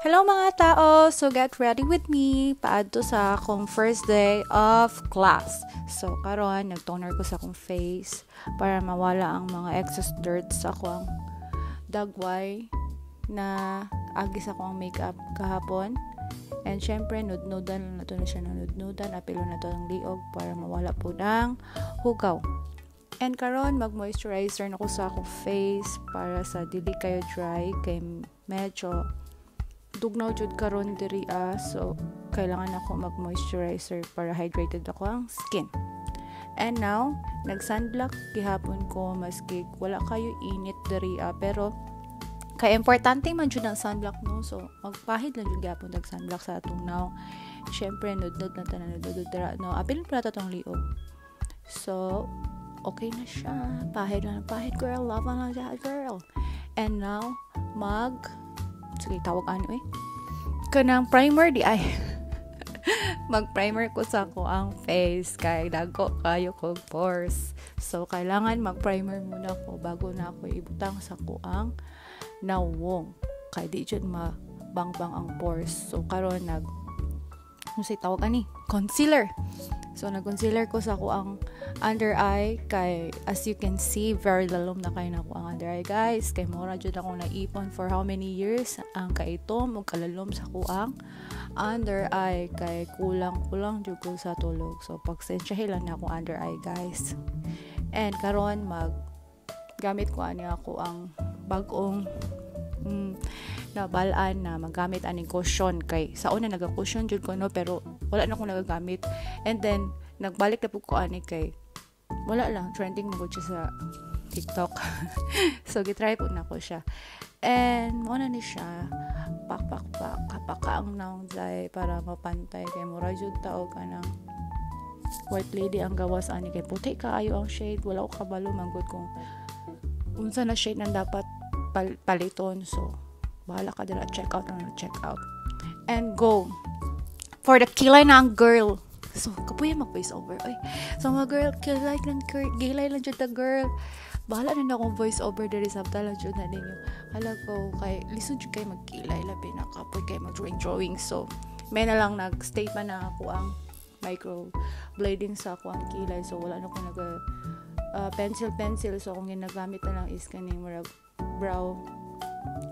Hello mga tao! So get ready with me paadto sa akong first day of class. So karon nagtoner ko sa akong face para mawala ang mga excess dirt sa akong dagway na agis ako ang makeup kahapon. And syempre nudnudan lang na to na siya nudnudan, apilo na to ang liog para mawala po ng hugaw. And karon mag-moisturizer na ko sa akong face para sa dili kayo dry kay medyo dugnaw jud karon diri so kailangan ako mag-moisturizer para hydrated ako ang skin. And now nag-sunblock gihapon ko maski wala kayo init diri pero kay importante man jud ang sunblock no, so magpahid lang jud gihapon tag sunblock sa atong now. Syempre nudnod na tanan nudnod dira no, apil pala ta tong liog. So okay na siya, pahid lang pahid girl, love lang that girl. And now sige tawag kanang primer di ay mag-primer ko sa ko ang face kay dagko kayo kog pores, so kailangan mag-primer muna ko bago na ako ibutang sa ko ang nawong kay di jud mabangbang ang pores. So karon tawag concealer. So nag-concealer ko sa ko ang under eye kay as you can see very lalom na kayo na ko ang under eye guys, kay mura jud ako naipon for how many years ang kaitom ug kalalom sa ko ang under eye kay kulang jud ko sa tulog. So pagsensyahin lang na ako under eye guys. And karon gamit ko ako ang bag-ong nabalaan na magamit aning cushion kay sa una naga-cushion jud ko no, pero wala na akong nagagamit. And then nagbalik na po ko kay wala lang trending mo siya sa TikTok. So gitry po na ko siya. And mo na ni siya kapakaang naong dai para mapantay kay mura jud taog kanang white lady ang gawas ani kay puti kaayo ang shade, wala ko kabalo manggod kung unsa na shade nang dapat paliton. So bahala ka dira, check out. And go for the kilay na ang girl. So kapuya mag-voice over. So mga girl, gilay lang jud ta girl. Bahala na akong voice over diri sabtala jud na ninyo. Hala ko kay lisod jud kay magkilay labi na kapoy kay mag-drawing. So may na lang nag-state pa na ako ang micro blading sa ako ang kilay. So wala na ko pencil. So kung ginagamit na lang is kaning brow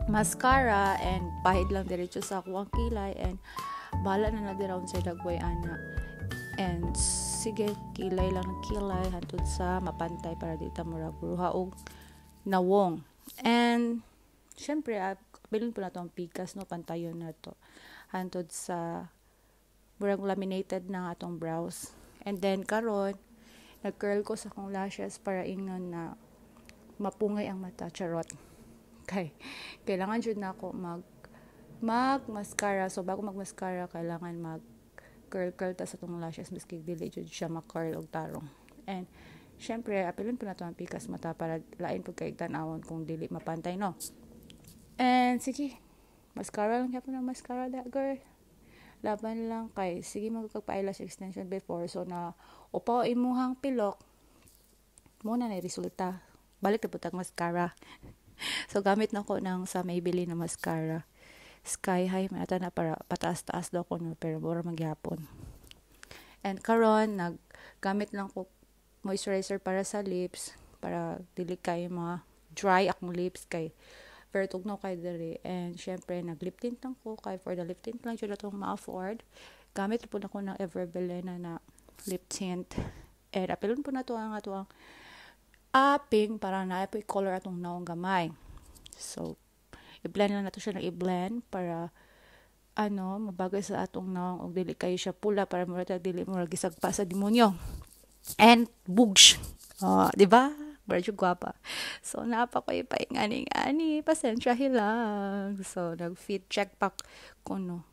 mascara and pahid lang diretso sa ako ang kilay and bahala na diraw sa dagway ana. And sige, kilay hantod sa mapantay para di ta murag bruha og nawong. And syempre bilin po na to ang pikas no, pantayon na to hantod sa murag laminated na atong brows. And then karon nag-curl ko sa akong lashes para ingon na mapungay ang mata, charot. Kailangan jud na ako mag mascara. So bago mag mascara kailangan curl ta sa tong lashes maski dili jud siya ma-curl og tarong. And syempre apilon po na to ang pikas mata para lain pud kay tan-awon kung dili mapantay no. And sige, mascara lang gyapon ang mascara da girl. Laban lang kay sige magpagpa-eyelash extension before, so na upaw imuhang pilok mo na resulta. Balik na pud ang mascara. So gamit na ko ng sa Maybelline na mascara. Sky high man ata na para pataas-taas daw ko no, pero mura magyapon. And karon naggamit lang ko moisturizer para sa lips para dili kay mga dry akong lips kay very tugnaw kay diri. And syempre nag-lip tint lang ko kay for the lip tint lang jud atong ma-afford. Gamit po na ko ng Everbelena na lip tint. And apilon po na to ang ato ang pink para na po i-color atong naong gamay. So i-blend lang nato siya ng i-blend para mabagay sa atong naong og dili kayo siya pula para mura dili mo gisagpa sa demonyo. And bugs. Di ba? Medyo gwapa. So napa ko ipaingani pasensya lang. So nag-fit check pack ko no.